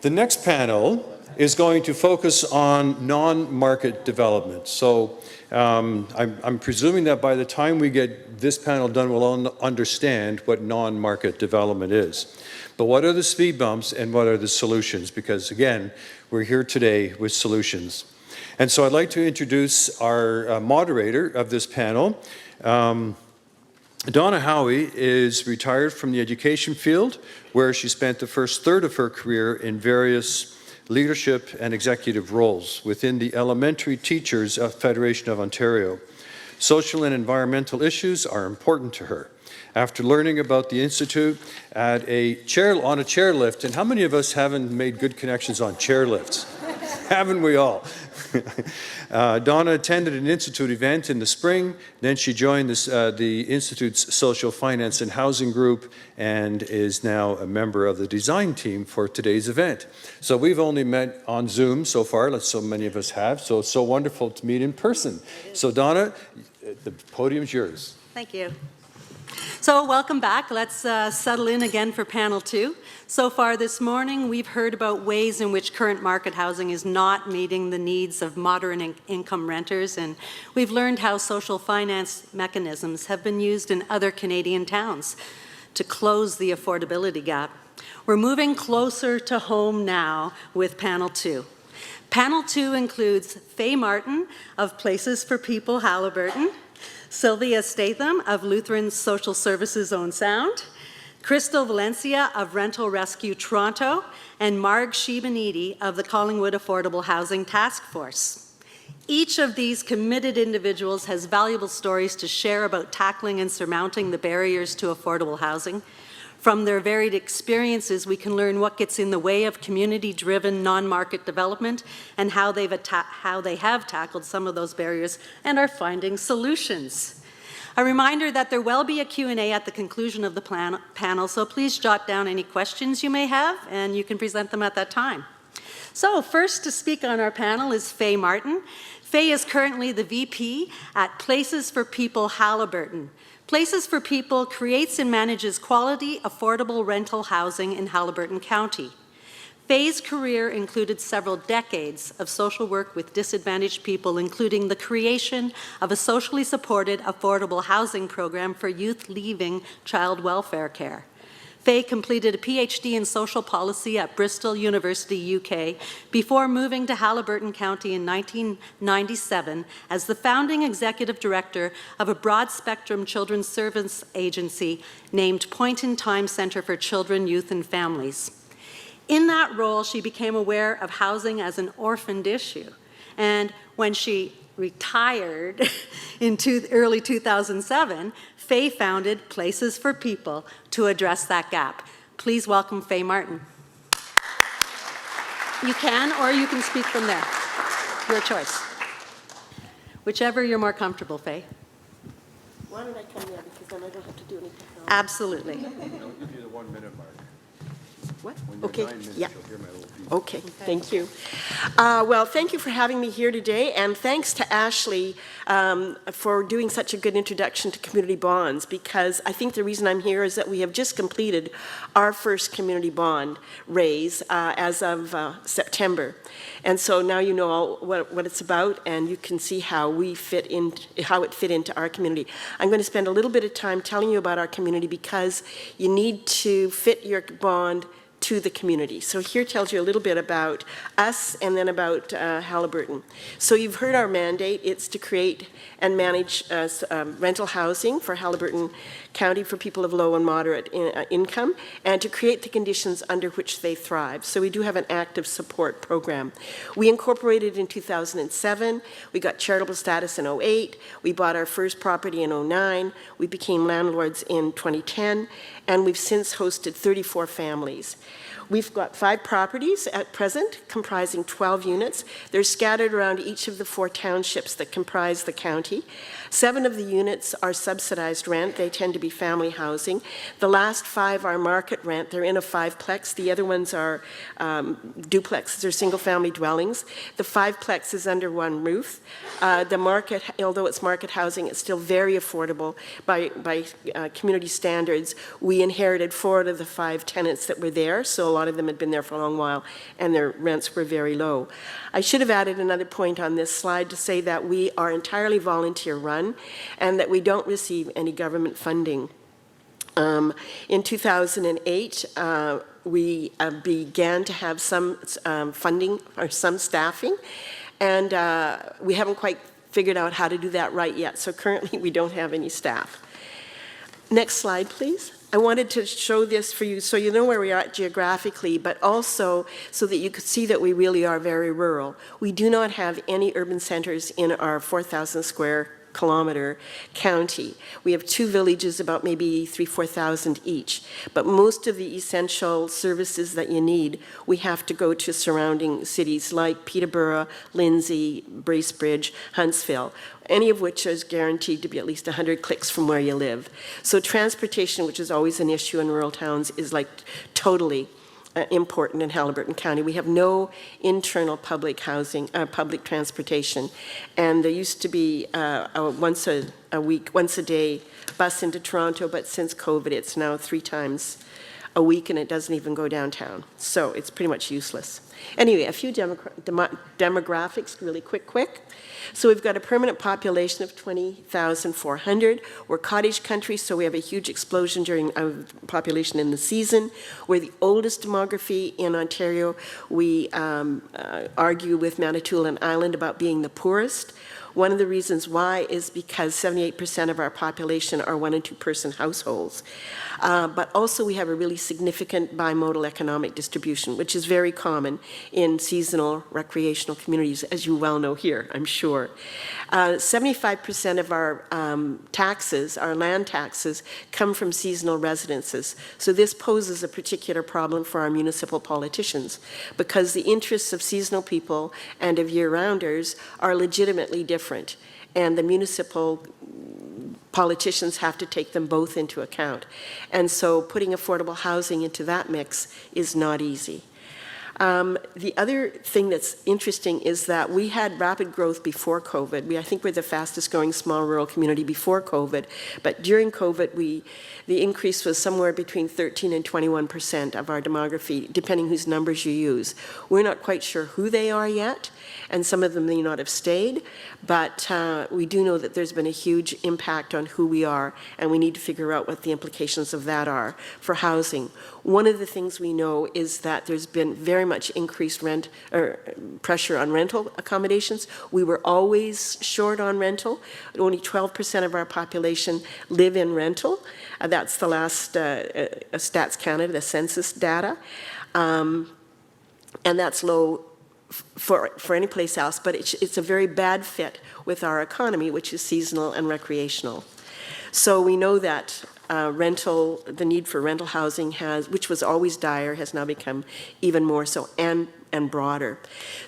The next panel is going to focus on non-market development. So I'm presuming that by the time we get this panel done, we'll all understand what non-market development is. But what are the speed bumps and what are the solutions? Because again, we're here today with solutions. And so I'd like to introduce our moderator of this panel. Donna Howie is retired from the education field, where she spent the first third of her career in various leadership and executive roles within the Elementary Teachers Federation of Ontario. Social and environmental issues are important to her. After learning about the Institute on a chairlift, and how many of us haven't made good connections on chairlifts? Haven't we all? Donna attended an Institute event in the spring, then she joined the Institute's Social Finance and Housing Group and is now a member of the design team for today's event. So we've only met on Zoom so far, so many of us have, so it's so wonderful to meet in person. So Donna, the podium's yours. Thank you. So welcome back. Let's settle in again for panel 2. So far this morning, we've heard about ways in which current market housing is not meeting the needs of moderate income renters, and we've learned how social finance mechanisms have been used in other Canadian towns to close the affordability gap. We're moving closer to home now with panel 2. Panel 2 includes Faye Martin of Places for People, Haliburton, Sylvia Statham of Lutheran Social Services Own Sound, Crystal Valencia of Rental Rescue Toronto, and Marg Shibanidi of the Collingwood Affordable Housing Task Force. Each of these committed individuals has valuable stories to share about tackling and surmounting the barriers to affordable housing. From their varied experiences, we can learn what gets in the way of community-driven non-market development and how they have tackled some of those barriers and are finding solutions. A reminder that there will be a Q&A at the conclusion of the panel, so please jot down any questions you may have and you can present them at that time. So first to speak on our panel is Faye Martin. Faye is currently the VP at Places for People, Haliburton. Places for People creates and manages quality, affordable rental housing in Haliburton County. Faye's career included several decades of social work with disadvantaged people, including the creation of a socially supported, affordable housing program for youth leaving child welfare care. Faye completed a PhD in social policy at Bristol University, UK, before moving to Haliburton County in 1997 as the founding executive director of a broad-spectrum children's service agency named Point in Time Centre for Children, Youth and Families. In that role, she became aware of housing as an orphaned issue, and when she retired in early 2007, Faye founded Places for People to address that gap. Please welcome Faye Martin. You can, or you can speak from there. Your choice. Whichever you're more comfortable, Faye. Why don't I come here, because then I don't have to do anything else. Absolutely. I'll give you the 1 minute mark. What? When you're Okay, 9 minutes, yeah. you'll hear my little piece. Okay, thank you. Well, thank you for having me here today, and thanks to Ashley for doing such a good introduction to community bonds, because I think the reason I'm here is that we have just completed our first community bond raise as of September. And so now you know all what it's about, and you can see how it fit into our community. I'm going to spend a little bit of time telling you about our community because you need to fit your bond to the community. So here tells you a little bit about us and then about Haliburton. So you've heard our mandate. It's to create and manage rental housing for Haliburton County for people of low and moderate income, and to create the conditions under which they thrive. So we do have an active support program. We incorporated in 2007. We got charitable status in 2008. We bought our first property in 2009. We became landlords in 2010, and we've since hosted 34 families. We've got 5 properties at present, comprising 12 units. They're scattered around each of the 4 townships that comprise the county. 7 of the units are subsidized rent. They tend to be family housing. The last 5 are market rent. They're in a 5-plex. The other ones are duplexes or single-family dwellings. The 5-plex is under one roof. The market, although it's market housing, it's still very affordable by community standards. We inherited 4 out of the 5 tenants that were there, so a lot of them had been there for a long while, and their rents were very low. I should have added another point on this slide to say that we are entirely volunteer-run and that we don't receive any government funding. In 2008, we began to have some funding or some staffing, and we haven't quite figured out how to do that right yet. So currently, we don't have any staff. Next slide, please. I wanted to show this for you so you know where we are geographically, but also so that you could see that we really are very rural. We do not have any urban centers in our 4,000 square kilometer county. We have 2 villages, about maybe 3,000-4,000 each. But most of the essential services that you need, we have to go to surrounding cities like Peterborough, Lindsay, Bracebridge, Huntsville, any of which is guaranteed to be at least 100 clicks from where you live. So transportation, which is always an issue in rural towns, is like totally important in Haliburton County. We have no internal public housing, public transportation, and there used to be once a week, once a day bus into Toronto, but since COVID it's now 3 times a week and it doesn't even go downtown. So it's pretty much useless. Anyway, a few demographics really quick. So we've got a permanent population of 20,400. We're cottage country, so we have a huge explosion during population in the season. We're the oldest demography in Ontario. We argue with Manitoulin Island about being the poorest. One of the reasons why is because 78% of our population are 1- and 2-person households. But also we have a really significant bimodal economic distribution, which is very common in seasonal recreational communities, as you well know here, I'm sure. 75% of our taxes, our land taxes, come from seasonal residences. So this poses a particular problem for our municipal politicians because the interests of seasonal people and of year-rounders are legitimately different, and the municipal politicians have to take them both into account. And so putting affordable housing into that mix is not easy. The other thing that's interesting is that we had rapid growth before COVID. I think we're the fastest growing small rural community before COVID, but during COVID, the increase was somewhere between 13 and 21% of our demography, depending whose numbers you use. We're not quite sure who they are yet, and some of them may not have stayed, but we do know that there's been a huge impact on who we are, and we need to figure out what the implications of that are for housing. One of the things we know is that there's been very much increased pressure on rental accommodations. We were always short on rental. Only 12% of our population live in rental. That's the last Stats Canada, the census data. And that's low for any place else, but it's a very bad fit with our economy, which is seasonal and recreational. So we know that the need for rental housing which was always dire, has now become even more so and broader.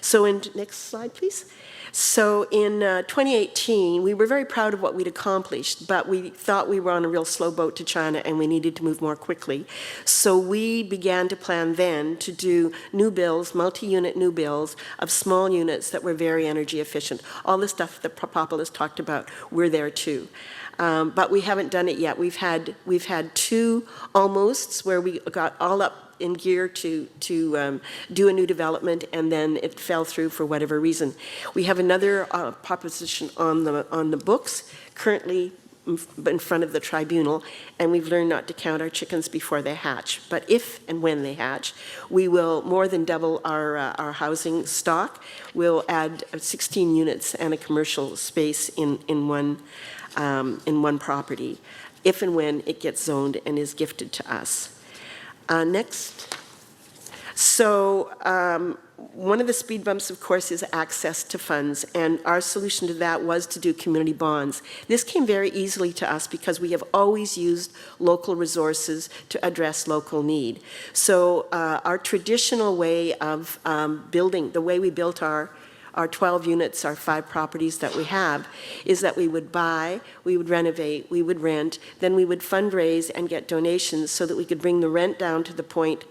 So next slide, please. So in 2018, we were very proud of what we'd accomplished, but we thought we were on a real slow boat to China and we needed to move more quickly. So we began to plan then to do new builds, multi-unit new builds of small units that were very energy efficient. All the stuff that Propolis talked about, we're there too. But we haven't done it yet. We've had 2 almosts where we got all up in gear to do a new development, and then it fell through for whatever reason. We have another proposition on the books currently in front of the tribunal, and we've learned not to count our chickens before they hatch. But if and when they hatch, we will more than double our housing stock. We'll add 16 units and a commercial space in one property, if and when it gets zoned and is gifted to us. Next. So one of the speed bumps, of course, is access to funds, and our solution to that was to do community bonds. This came very easily to us because we have always used local resources to address local need. So our traditional way of building, the way we built our 12 units, our 5 properties that we have, is that we would buy, we would renovate, we would rent, then we would fundraise and get donations so that we could bring the rent down to the point,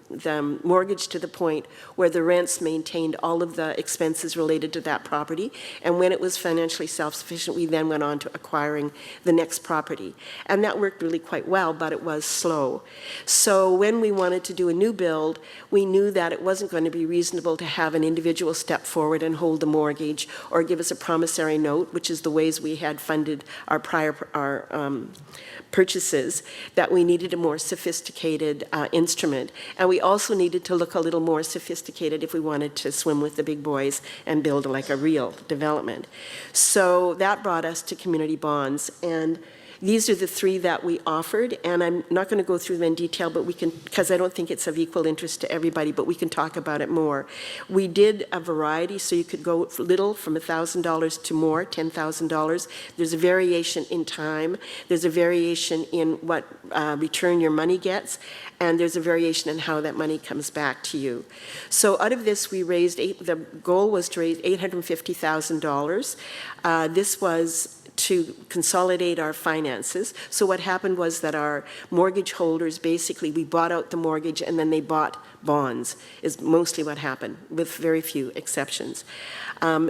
the mortgage to the point where the rents maintained all of the expenses related to that property. And when it was financially self-sufficient, we then went on to acquiring the next property. And that worked really quite well, but it was slow. So when we wanted to do a new build, we knew that it wasn't going to be reasonable to have an individual step forward and hold the mortgage or give us a promissory note, which is the ways we had funded our prior purchases, that we needed a more sophisticated instrument. And we also needed to look a little more sophisticated if we wanted to swim with the big boys and build like a real development. So that brought us to community bonds. And these are the three that we offered, and I'm not going to go through them in detail, but we can, because I don't think it's of equal interest to everybody, but we can talk about it more. We did a variety, so you could go little from $1,000 to more, $10,000. There's a variation in time. There's a variation in what return your money gets, and there's a variation in how that money comes back to you. So out of this, we raised, the goal was to raise $850,000. This was to consolidate our finances. So what happened was that our mortgage holders, basically, we bought out the mortgage and then they bought bonds, is mostly what happened, with very few exceptions. So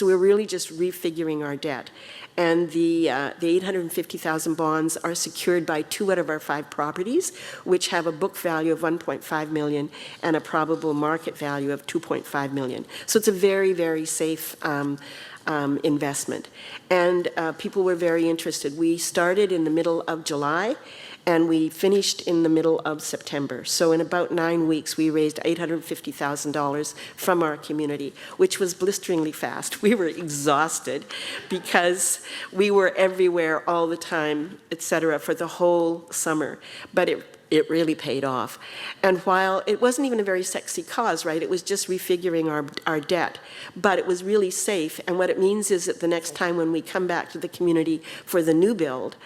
we're really just refiguring our debt. And the 850,000 bonds are secured by 2 out of our 5 properties, which have a book value of $1.5 million and a probable market value of $2.5 million. So it's a very, very safe investment. And people were very interested. We started in the middle of July and we finished in the middle of September. So in about 9 weeks, we raised $850,000 from our community, which was blisteringly fast. We were exhausted because we were everywhere all the time, et cetera, for the whole summer. But it really paid off. And while it wasn't even a very sexy cause, right, it was just refiguring our debt, but it was really safe. And what it means is that the next time when we come back to the community for the new build,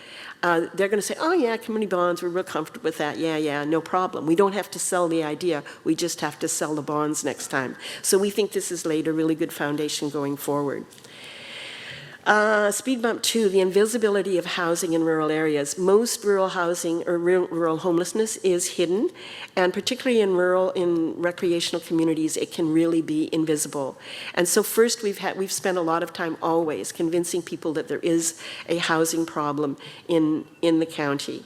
they're going to say, oh yeah, community bonds, we're real comfortable with that. Yeah, no problem. We don't have to sell the idea. We just have to sell the bonds next time. So we think this has laid a really good foundation going forward. Speed bump 2, the invisibility of housing in rural areas. Most rural housing or rural homelessness is hidden, and particularly in recreational communities, it can really be invisible. And so first we've spent a lot of time always convincing people that there is a housing problem in the county.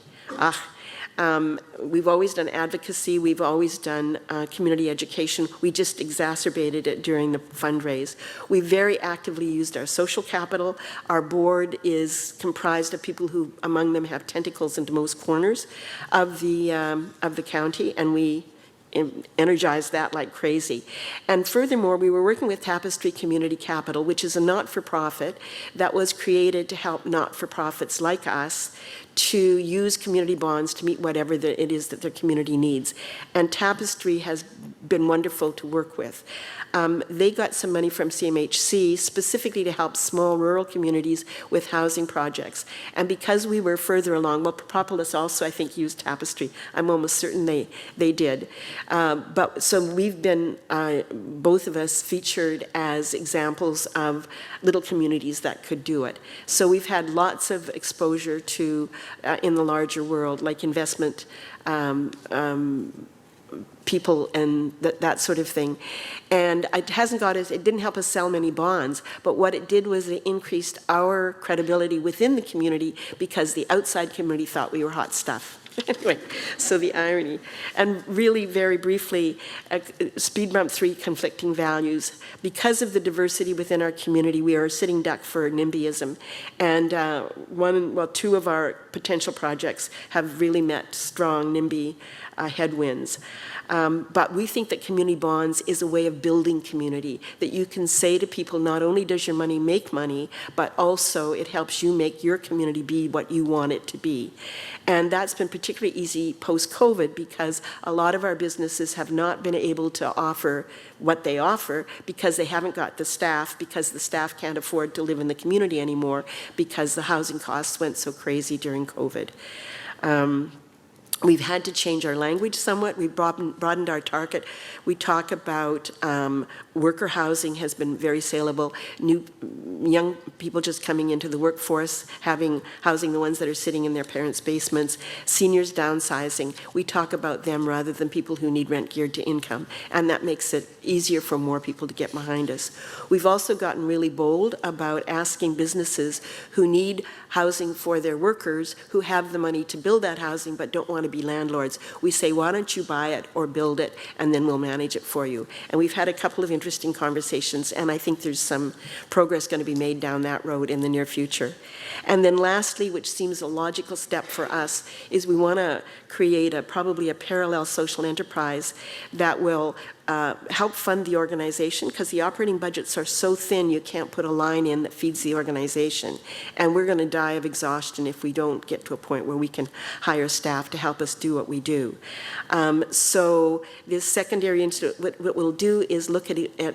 We've always done advocacy, we've always done community education. We just exacerbated it during the fundraise. We very actively used our social capital. Our board is comprised of people who, among them, have tentacles into most corners of the county, and we energized that like crazy. And furthermore, we were working with Tapestry Community Capital, which is a not-for-profit that was created to help not-for-profits like us to use community bonds to meet whatever it is that their community needs. And Tapestry has been wonderful to work with. They got some money from CMHC specifically to help small rural communities with housing projects. And because we were further along, well, Propolis also, I think, used Tapestry. I'm almost certain they did. But so we've been, both of us, featured as examples of little communities that could do it. So we've had lots of exposure to, in the larger world, like investment people and that sort of thing. And it didn't help us sell many bonds, but what it did was it increased our credibility within the community because the outside community thought we were hot stuff. Anyway, so the irony. And really, very briefly, speed bump 3, conflicting values. Because of the diversity within our community, we are a sitting duck for NIMBYism. And 2 of our potential projects have really met strong NIMBY headwinds. But we think that community bonds is a way of building community, that you can say to people, not only does your money make money, but also it helps you make your community be what you want it to be. And that's been particularly easy post-COVID because a lot of our businesses have not been able to offer what they offer because they haven't got the staff, because the staff can't afford to live in the community anymore because the housing costs went so crazy during COVID. We've had to change our language somewhat. We've broadened our target. We talk about worker housing has been very saleable. Young people just coming into the workforce, having housing the ones that are sitting in their parents' basements. Seniors downsizing. We talk about them rather than people who need rent geared to income. And that makes it easier for more people to get behind us. We've also gotten really bold about asking businesses who need housing for their workers, who have the money to build that housing but don't want to be landlords. We say, why don't you buy it or build it, and then we'll manage it for you. And we've had a couple of interesting conversations, and I think there's some progress going to be made down that road in the near future. And then lastly, which seems a logical step for us, is we want to create probably a parallel social enterprise that will help fund the organization, because the operating budgets are so thin you can't put a line in that feeds the organization. And we're going to die of exhaustion if we don't get to a point where we can hire staff to help us do what we do. So this secondary institute, what we'll do is look at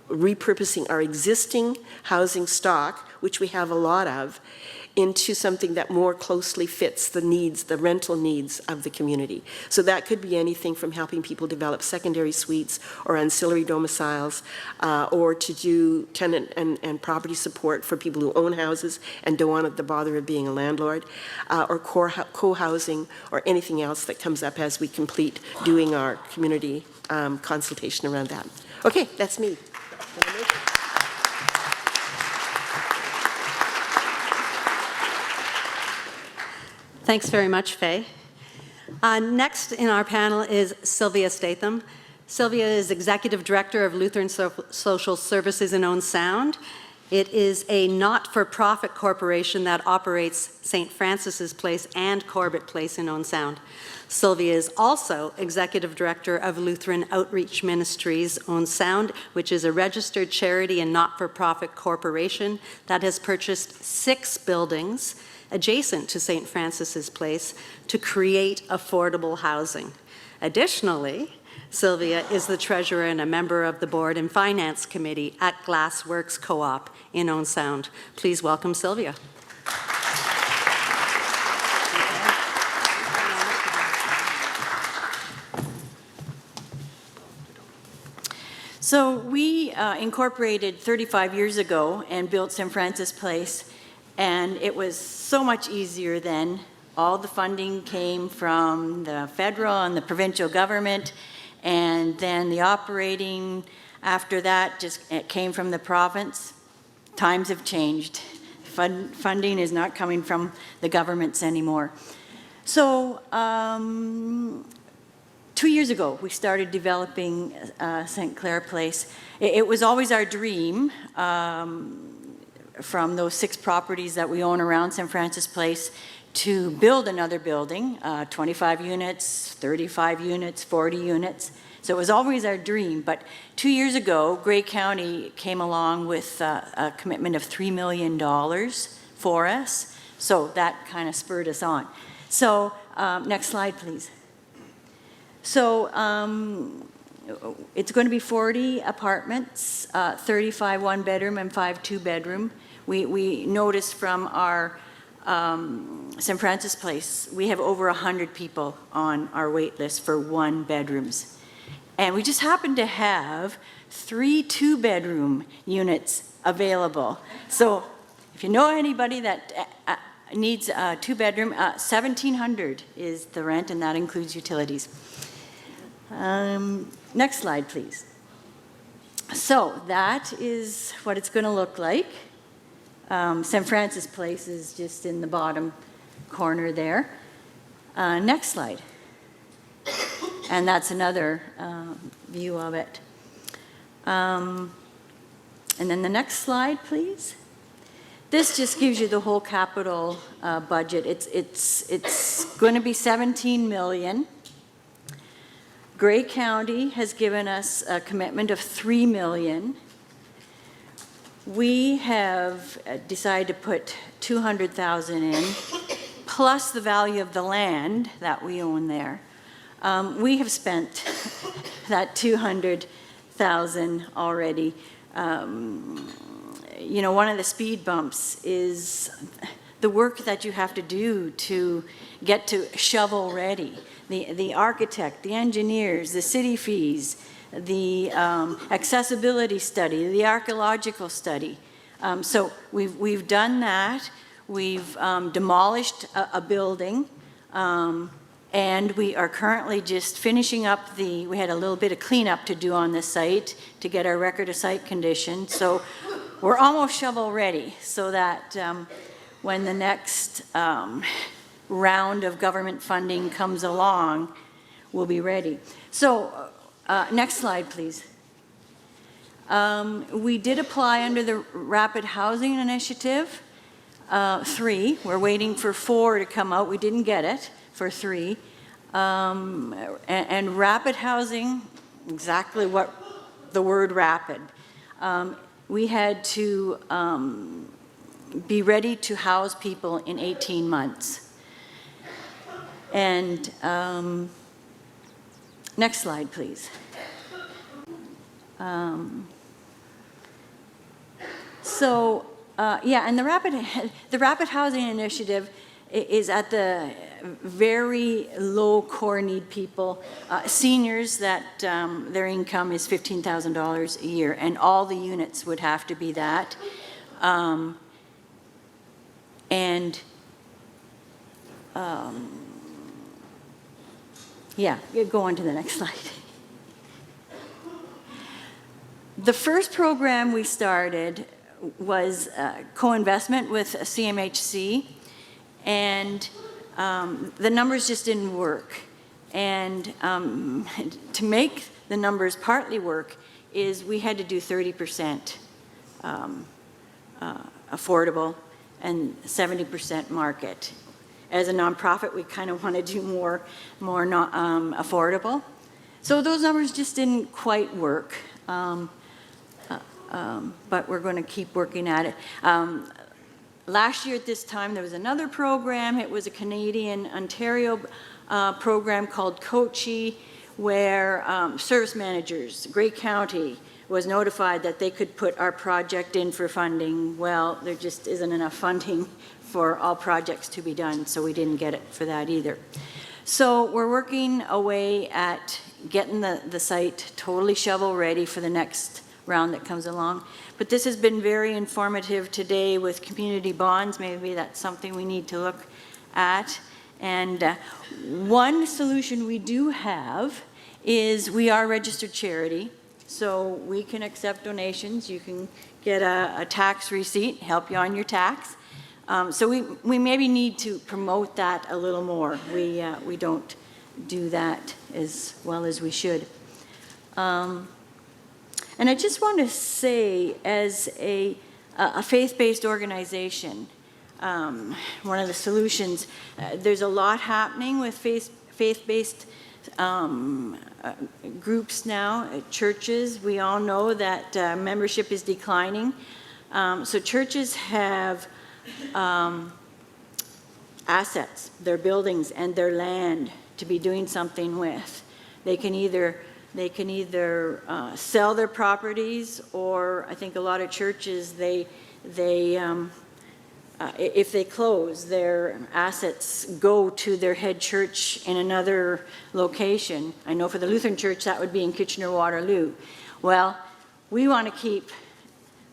repurposing our existing housing stock, which we have a lot of, into something that more closely fits the needs, the rental needs of the community. So that could be anything from helping people develop secondary suites or ancillary domiciles, or to do tenant and property support for people who own houses and don't want the bother of being a landlord, or co-housing, or anything else that comes up as we complete doing our community consultation around that. Okay, that's me. Thanks very much, Faye. Next in our panel is Sylvia Statham. Sylvia is Executive Director of Lutheran Social Services in Owen Sound. It is a not-for-profit corporation that operates St. Francis's Place and Corbett Place in Owen Sound. Sylvia is also Executive Director of Lutheran Outreach Ministries Owen Sound, which is a registered charity and not-for-profit corporation that has purchased 6 buildings adjacent to St. Francis's Place to create affordable housing. Additionally, Sylvia is the treasurer and a member of the board and finance committee at Glassworks Co-op in Owen Sound. Please welcome Sylvia. So we incorporated 35 years ago and built St. Francis Place, and it was so much easier then. All the funding came from the federal and the provincial government, and then the operating after that just came from the province. Times have changed. Funding is not coming from the governments anymore. So 2 years ago, we started developing St. Clair Place. It was always our dream, from those 6 properties that we own around St. Francis Place, to build another building, 25 units, 35 units, 40 units. So it was always our dream. But 2 years ago, Grey County came along with a commitment of $3 million for us. So that kind of spurred us on. So next slide, please. So it's going to be 40 apartments, 35 one-bedroom and 5 two-bedroom. We noticed from our St. Francis Place, we have over 100 people on our wait list for one-bedrooms. And we just happen to have 3 two-bedroom units available. So if you know anybody that needs a two-bedroom, $1,700 is the rent, and that includes utilities. Next slide, please. So that is what it's going to look like. St. Francis Place is just in the bottom corner there. Next slide. And that's another view of it. And then the next slide, please. This just gives you the whole capital budget. It's going to be $17 million. Grey County has given us a commitment of $3 million. We have decided to put $200,000 in, plus the value of the land that we own there. We have spent that $200,000 already. You know, one of the speed bumps is the work that you have to do to get to shovel ready, the architect, the engineers, the city fees, the accessibility study, the archaeological study. So we've done that. We've demolished a building, and we are currently just finishing up we had a little bit of cleanup to do on the site to get our record of site condition. So we're almost shovel ready, so that when the next round of government funding comes along, we'll be ready. So next slide, please. We did apply under the Rapid Housing Initiative, 3. We're waiting for 4 to come out. We didn't get it for 3. And rapid housing, exactly what the word rapid. We had to be ready to house people in 18 months. And next slide, please. And the Rapid Housing Initiative is at the very low core need people, seniors that their income is $15,000 a year, and all the units would have to be that. Go on to the next slide. The first program we started was co-investment with CMHC, and the numbers just didn't work. And to make the numbers partly work is we had to do 30% affordable and 70% market. As a nonprofit, we kind of want to do more affordable. So those numbers just didn't quite work. But we're going to keep working at it. Last year at this time, there was another program. It was a Canadian Ontario program called COCHI, where service managers, Grey County, was notified that they could put our project in for funding. Well, there just isn't enough funding for all projects to be done, so we didn't get it for that either. So we're working away at getting the site totally shovel ready for the next round that comes along. But this has been very informative today with community bonds. Maybe that's something we need to look at. And one solution we do have is we are a registered charity, so we can accept donations. You can get a tax receipt, help you on your tax. So we maybe need to promote that a little more. We don't do that as well as we should. And I just want to say, as a faith-based organization, one of the solutions, there's a lot happening with faith-based groups now, churches. We all know that membership is declining. So churches have assets, their buildings and their land to be doing something with. They can either sell their properties, or I think a lot of churches, if they close, their assets go to their head church in another location. I know for the Lutheran Church that would be in Kitchener-Waterloo. Well, we want to keep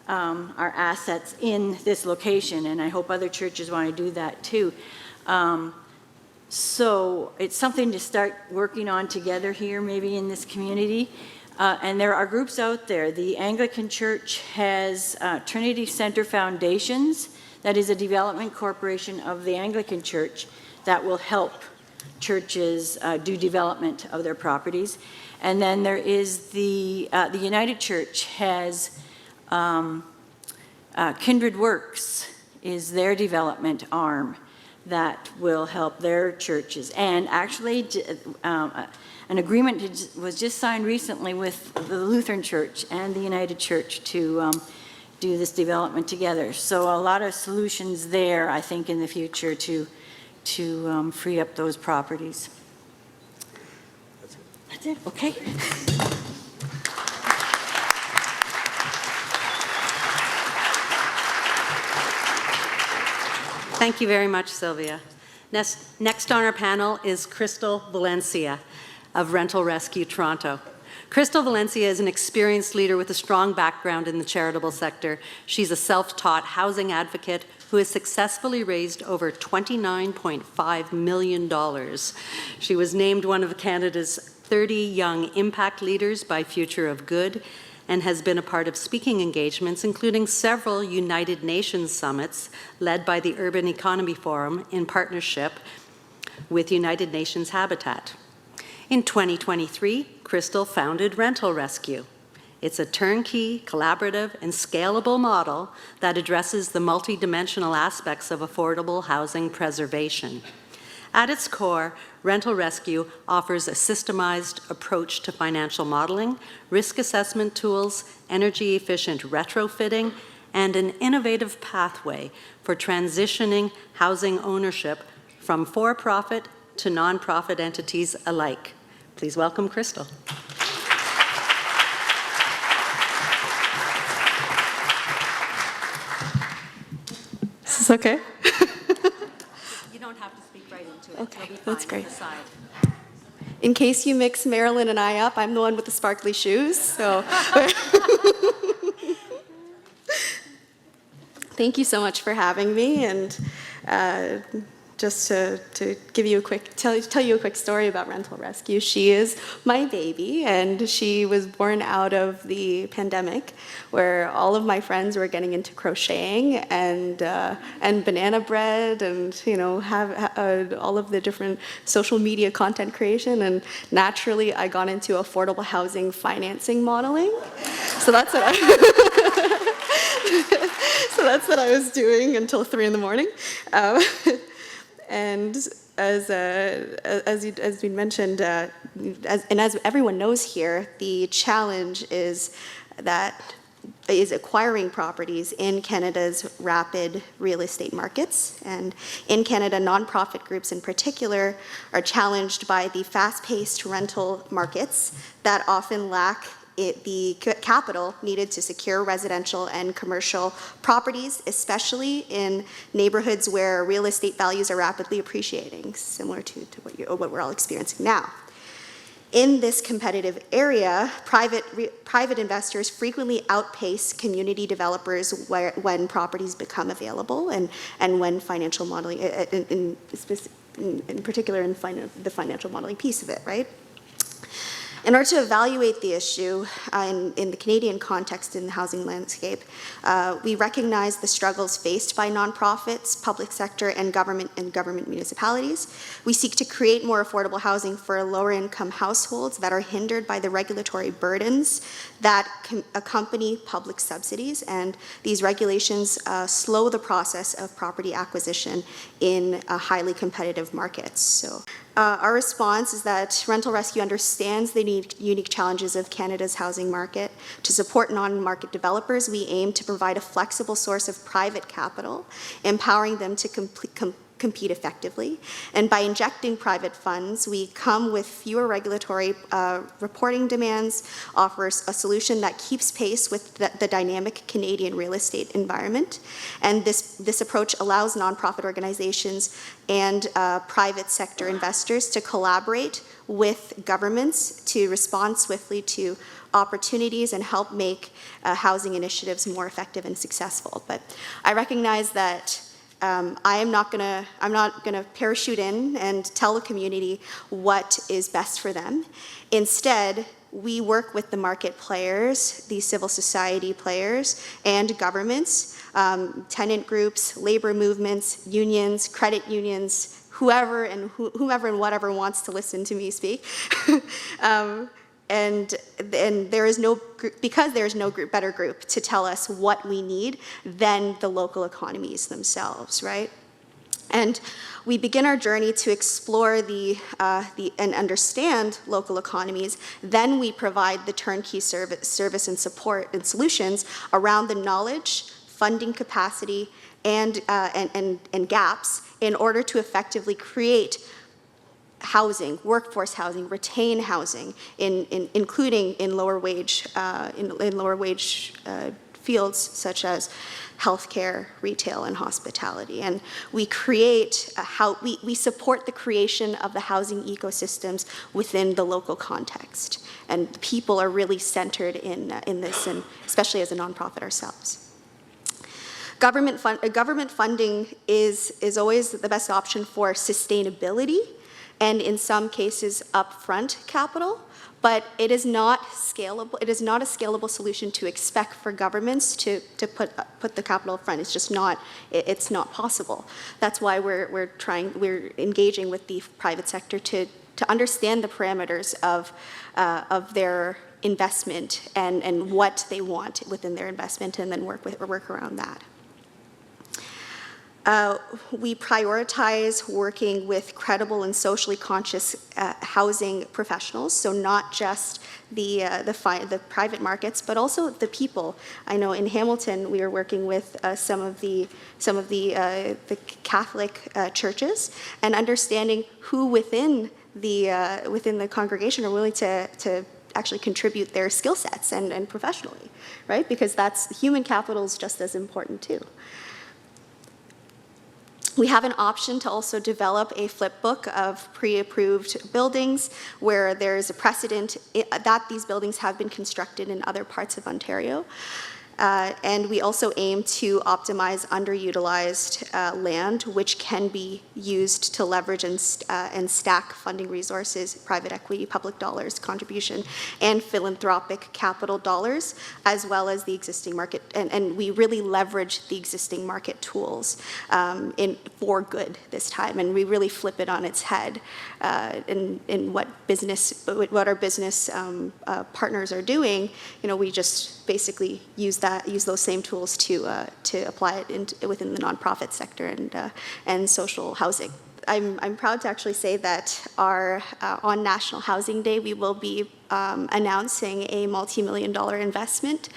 our assets in this location, and I hope other churches want to do that too. So it's something to start working on together here, maybe in this community. And there are groups out there. The Anglican Church has Trinity Center Foundations. That is a development corporation of the Anglican Church that will help churches do development of their properties. And then there is the United Church has Kindred Works is their development arm that will help their churches. And actually, an agreement was just signed recently with the Lutheran Church and the United Church to do this development together. So a lot of solutions there, I think, in the future to free up those properties. That's it. Okay. Thank you very much, Sylvia. Next on our panel is Crystal Valencia of Rental Rescue Toronto. Crystal Valencia is an experienced leader with a strong background in the charitable sector. She's a self-taught housing advocate who has successfully raised over $29.5 million. She was named one of Canada's 30 Young Impact Leaders by Future of Good and has been a part of speaking engagements, including several United Nations summits led by the Urban Economy Forum in partnership with United Nations Habitat. In 2023, Crystal founded Rental Rescue. It's a turnkey, collaborative, and scalable model that addresses the multidimensional aspects of affordable housing preservation. At its core, Rental Rescue offers a systemized approach to financial modeling, risk assessment tools, energy-efficient retrofitting, and an innovative pathway for transitioning housing ownership from for-profit to nonprofit entities alike. Please welcome Crystal. Is this okay? You don't have to speak right into it. Okay, You'll be that's fine great. on the side. In case you mix Marilyn and I up, I'm the one with the sparkly shoes, so. Thank you so much for having me, and just to give you a quick, tell you a quick story about Rental Rescue. She is my baby, and she was born out of the pandemic, where all of my friends were getting into crocheting and banana bread, and have all of the different social media content creation. And naturally, I got into affordable housing financing modeling. So that's what so that's what I was doing until 3 in the morning. And as we mentioned, as everyone knows here, the challenge is acquiring properties in Canada's rapid real estate markets. And in Canada, nonprofit groups in particular are challenged by the fast-paced rental markets that often lack the capital needed to secure residential and commercial properties, especially in neighborhoods where real estate values are rapidly appreciating, similar to what we're all experiencing now. In this competitive area, private investors frequently outpace community developers when properties become available, and when financial modeling, in particular in the financial modeling piece of it, right? In order to evaluate the issue in the Canadian context in the housing landscape, we recognize the struggles faced by nonprofits, public sector, and government municipalities. We seek to create more affordable housing for lower-income households that are hindered by the regulatory burdens that accompany public subsidies, and these regulations slow the process of property acquisition in highly competitive markets. So, our response is that Rental Rescue understands the unique challenges of Canada's housing market. To support non-market developers, we aim to provide a flexible source of private capital, empowering them to compete effectively. And by injecting private funds, we come with fewer regulatory reporting demands, offers a solution that keeps pace with the dynamic Canadian real estate environment. And this approach allows nonprofit organizations and private sector investors to collaborate with governments to respond swiftly to opportunities and help make housing initiatives more effective and successful. But I recognize that I'm not gonna parachute in and tell the community what is best for them. Instead, we work with the market players, the civil society players, and governments, tenant groups, labor movements, unions, credit unions, whoever and whatever wants to listen to me speak. And there is no group, because there is no better group to tell us what we need than the local economies themselves, right? And we begin our journey to explore and understand local economies. Then we provide the turnkey service and support and solutions around the knowledge, funding capacity, and gaps in order to effectively create housing, workforce housing, retain housing, including in lower wage fields such as healthcare, retail, and hospitality. And we create we support the creation of the housing ecosystems within the local context. And people are really centered in this, and especially as a nonprofit ourselves. Government funding is always the best option for sustainability, and in some cases upfront capital, but it is not scalable. It is not a scalable solution to expect for governments to put the capital up front. It's just not. It's not possible. That's why we're engaging with the private sector to understand the parameters of their investment and what they want within their investment, and then work around that. We prioritize working with credible and socially conscious housing professionals, so not just the private markets, but also the people. I know in Hamilton we are working with some of the Catholic churches, and understanding who within the congregation are willing to actually contribute their skill sets and professionally, right? Because human capital is just as important too. We have an option to also develop a flip book of pre-approved buildings where there is a precedent that these buildings have been constructed in other parts of Ontario. And we also aim to optimize underutilized land, which can be used to leverage and stack funding resources, private equity, public dollars, contribution, and philanthropic capital dollars, as well as the existing market. And we really leverage the existing market tools for good this time, and we really flip it on its head in what our business partners are doing. We just basically use those same tools to apply it within the nonprofit sector and social housing. I'm proud to actually say that on National Housing Day, we will be announcing a multi-million-dollar investment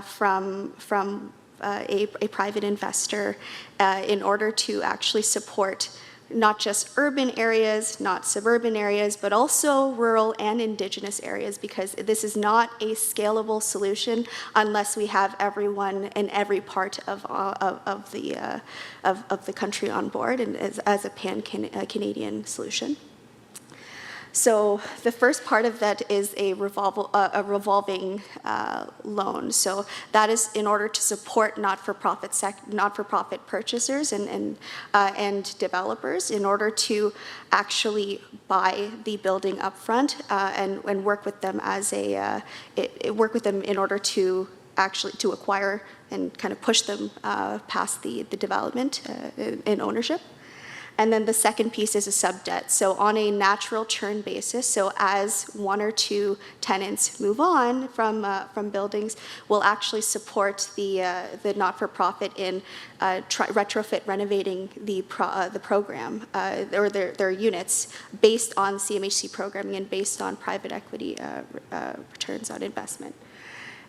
from a private investor in order to actually support not just urban areas, not suburban areas, but also rural and Indigenous areas, because this is not a scalable solution unless we have everyone in every part of the country on board, and as a pan-Canadian solution. So the first part of that is a revolving loan. So that is in order to support not-for-profit purchasers and developers in order to actually buy the building upfront and work with them in order to actually acquire and kind of push them past the development and ownership. And then the second piece is a sub-debt. So on a natural churn basis, so as one or two tenants move on from buildings, we'll actually support the not-for-profit in retrofit renovating the program or their units based on CMHC programming and based on private equity returns on investment.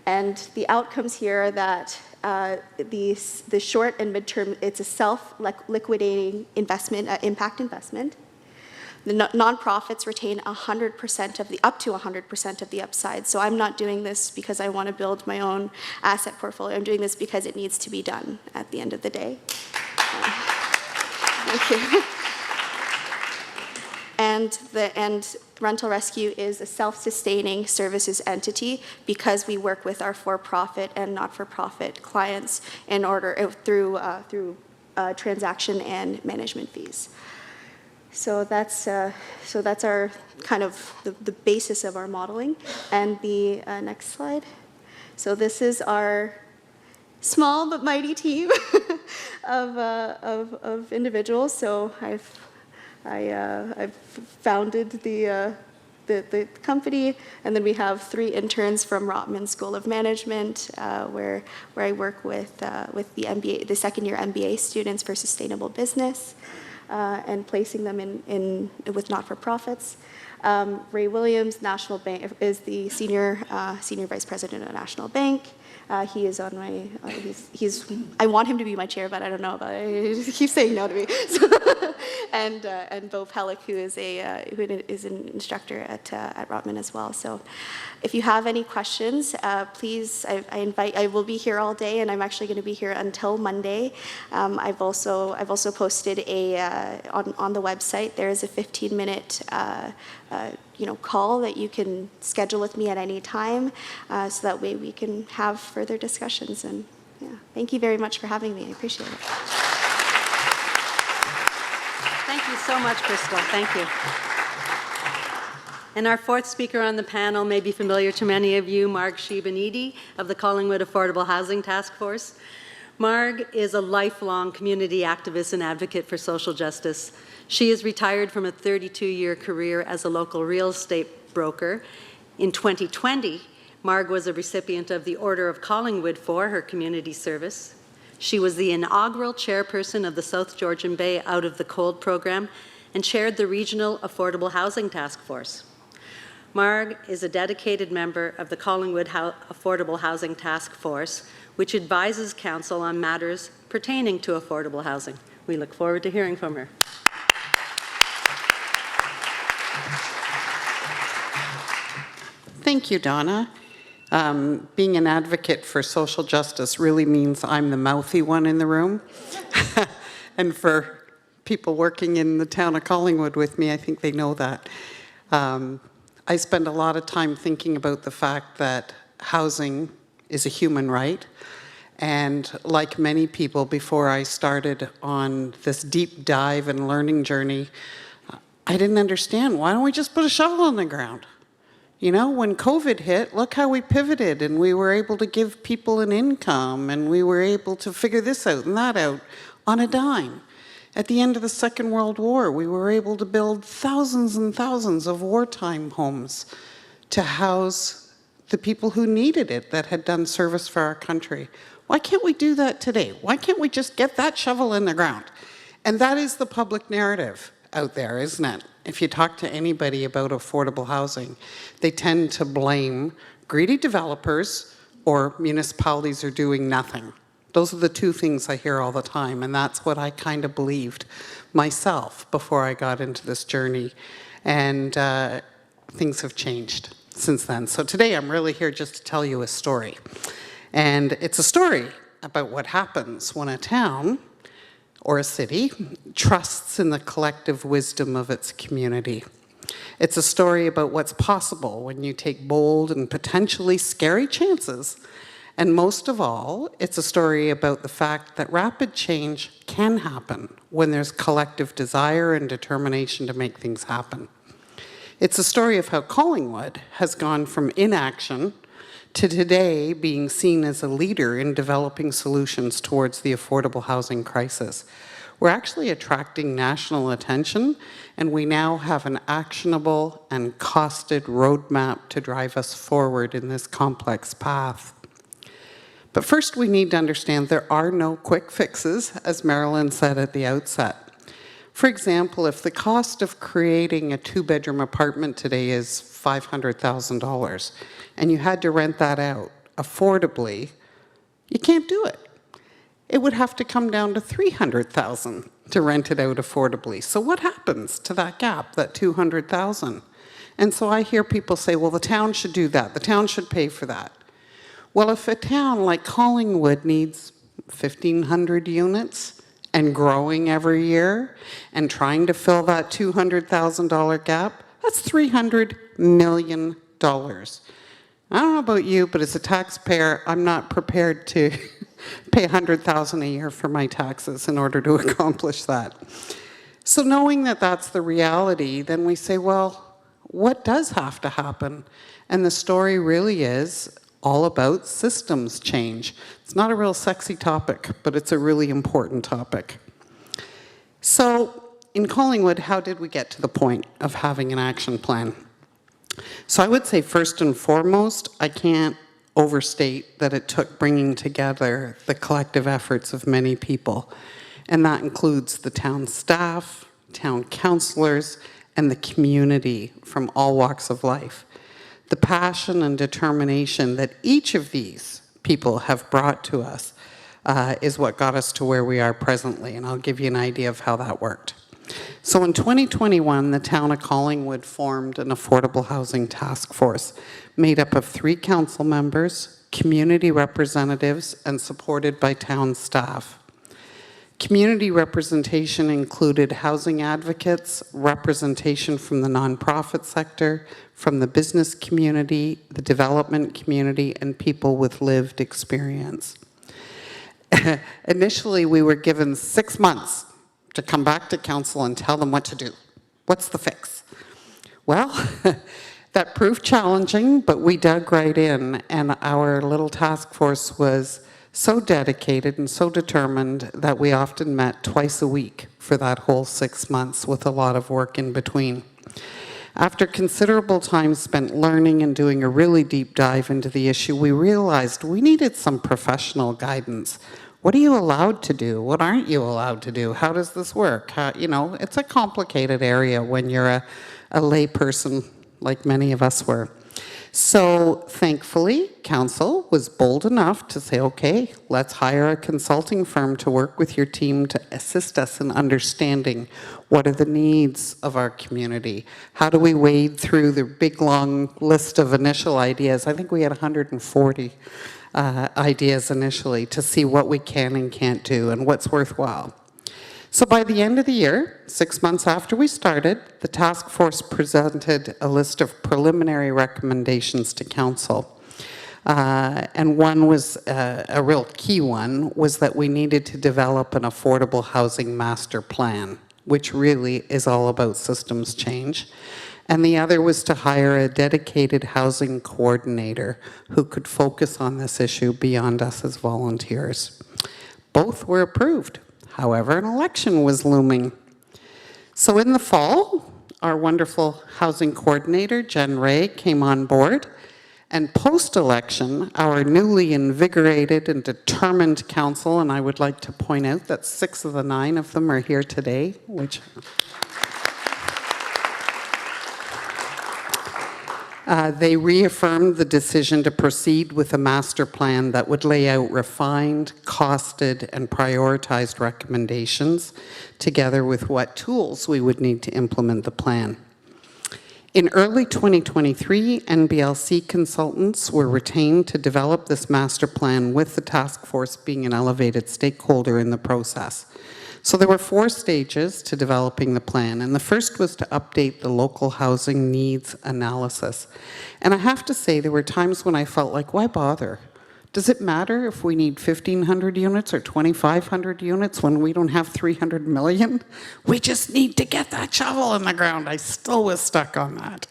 And the outcomes here are that the short and midterm, it's a self-liquidating investment, impact investment. The nonprofits retain 100% of up to 100% of the upside. So I'm not doing this because I want to build my own asset portfolio. I'm doing this because it needs to be done at the end of the day. Thank you. And Rental Rescue is a self-sustaining services entity because we work with our for-profit and not-for-profit clients in order through transaction and management fees. So that's our kind of the basis of our modeling. And the next slide. So this is our small but mighty team of individuals. So I've founded the company, and then we have 3 interns from Rotman School of Management, where I work with the MBA, the second-year MBA students for sustainable business, and placing them in with not-for-profits. Ray Williams, National Bank, is the senior vice president of National Bank. He is on my, I want him to be my chair, but I don't know about it. He keeps saying no to me. And Bo Pellick, who is an instructor at Rotman as well. So if you have any questions, please, I will be here all day, and I'm actually going to be here until Monday. I've also posted on the website, there is a 15-minute call that you can schedule with me at any time, so that way we can have further discussions. And yeah, thank you very much for having me. I appreciate it. Thank you so much, Crystal. Thank you. And our fourth speaker on the panel may be familiar to many of you, Marg Shibanidi of the Collingwood Affordable Housing Task Force. Marg is a lifelong community activist and advocate for social justice. She is retired from a 32-year career as a local real estate broker. In 2020, Marg was a recipient of the Order of Collingwood for her community service. She was the inaugural chairperson of the South Georgian Bay Out of the Cold program and chaired the Regional Affordable Housing Task Force. Marg is a dedicated member of the Collingwood Affordable Housing Task Force, which advises council on matters pertaining to affordable housing. We look forward to hearing from her. Thank you, Donna. Being an advocate for social justice really means I'm the mouthy one in the room. And for people working in the town of Collingwood with me, I think they know that. I spend a lot of time thinking about the fact that housing is a human right. And like many people, before I started on this deep dive and learning journey, I didn't understand, why don't we just put a shovel in the ground? You know, when COVID hit, look how we pivoted, and we were able to give people an income, and we were able to figure this out and that out on a dime. At the end of the Second World War, we were able to build thousands and thousands of wartime homes to house the people who needed it, that had done service for our country. Why can't we do that today? Why can't we just get that shovel in the ground? And that is the public narrative out there, isn't it? If you talk to anybody about affordable housing, they tend to blame greedy developers or municipalities are doing nothing. Those are the two things I hear all the time, and that's what I kind of believed myself before I got into this journey. And things have changed since then. So today I'm really here just to tell you a story. And it's a story about what happens when a town or a city trusts in the collective wisdom of its community. It's a story about what's possible when you take bold and potentially scary chances. And most of all, it's a story about the fact that rapid change can happen when there's collective desire and determination to make things happen. It's a story of how Collingwood has gone from inaction to today being seen as a leader in developing solutions towards the affordable housing crisis. We're actually attracting national attention, and we now have an actionable and costed roadmap to drive us forward in this complex path. But first, we need to understand there are no quick fixes, as Marilyn said at the outset. For example, if the cost of creating a two-bedroom apartment today is $500,000, and you had to rent that out affordably, you can't do it. It would have to come down to $300,000 to rent it out affordably. So what happens to that gap, that $200,000? And so I hear people say, well, the town should do that. The town should pay for that. Well, if a town like Collingwood needs 1,500 units and growing every year and trying to fill that $200,000 gap, that's $300 million. I don't know about you, but as a taxpayer, I'm not prepared to pay $100,000 a year for my taxes in order to accomplish that. So knowing that that's the reality, then we say, well, what does have to happen? And the story really is all about systems change. It's not a real sexy topic, but it's a really important topic. So in Collingwood, how did we get to the point of having an action plan? So I would say first and foremost, I can't overstate that it took bringing together the collective efforts of many people. And that includes the town staff, town councillors, and the community from all walks of life. The passion and determination that each of these people have brought to us is what got us to where we are presently, and I'll give you an idea of how that worked. So in 2021, the town of Collingwood formed an affordable housing task force made up of 3 council members, community representatives, and supported by town staff. Community representation included housing advocates, representation from the nonprofit sector, from the business community, the development community, and people with lived experience. Initially, we were given 6 months to come back to council and tell them what to do. What's the fix? Well, that proved challenging, but we dug right in, and our little task force was so dedicated and so determined that we often met twice a week for that whole 6 months with a lot of work in between. After considerable time spent learning and doing a really deep dive into the issue, we realized we needed some professional guidance. What are you allowed to do? What aren't you allowed to do? How does this work? It's a complicated area when you're a layperson like many of us were. So thankfully, council was bold enough to say, okay, let's hire a consulting firm to work with your team to assist us in understanding what are the needs of our community. How do we wade through the big, long list of initial ideas? I think we had 140 ideas initially to see what we can and can't do and what's worthwhile. So by the end of the year, 6 months after we started, the task force presented a list of preliminary recommendations to council. And one was, a real key one, was that we needed to develop an affordable housing master plan, which really is all about systems change. And the other was to hire a dedicated housing coordinator who could focus on this issue beyond us as volunteers. Both were approved. However, an election was looming. So in the fall, our wonderful housing coordinator, Jen Ray, came on board. And post-election, our newly invigorated and determined council, and I would like to point out that 6 of the 9 of them are here today, which... they reaffirmed the decision to proceed with a master plan that would lay out refined, costed, and prioritized recommendations, together with what tools we would need to implement the plan. In early 2023, NBLC consultants were retained to develop this master plan, with the task force being an elevated stakeholder in the process. So there were 4 stages to developing the plan, and the first was to update the local housing needs analysis. And I have to say, there were times when I felt like, why bother? Does it matter if we need 1,500 units or 2,500 units when we don't have 300 million? We just need to get that shovel in the ground. I still was stuck on that.